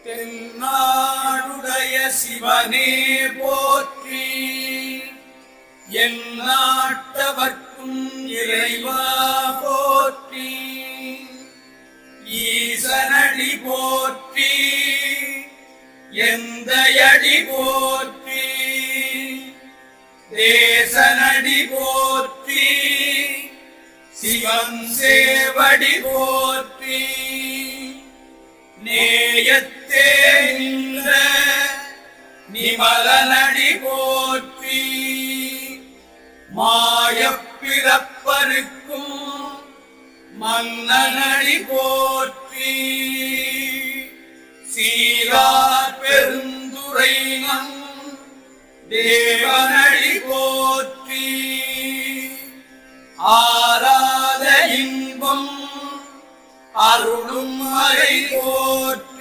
தென்னாடுடைய சிவனே போற்றி, எந்நாட்டவர்க்கும் இறைவா போற்றி. ஈசனடி போற்றி, எந்தையடி போற்றி, தேசனடி போற்றி, சிவன் சேவடி போற்றி. நேயத்தே நின்ற நிமலனடி போற்றி, மாயப்பிறப்பருக்கும் மன்னனடி போற்றி. சீரார் பெருந்துரை நம் தேவனடி போற்றி. ஆராத இன்பம் அருளும் மறை போற்றி.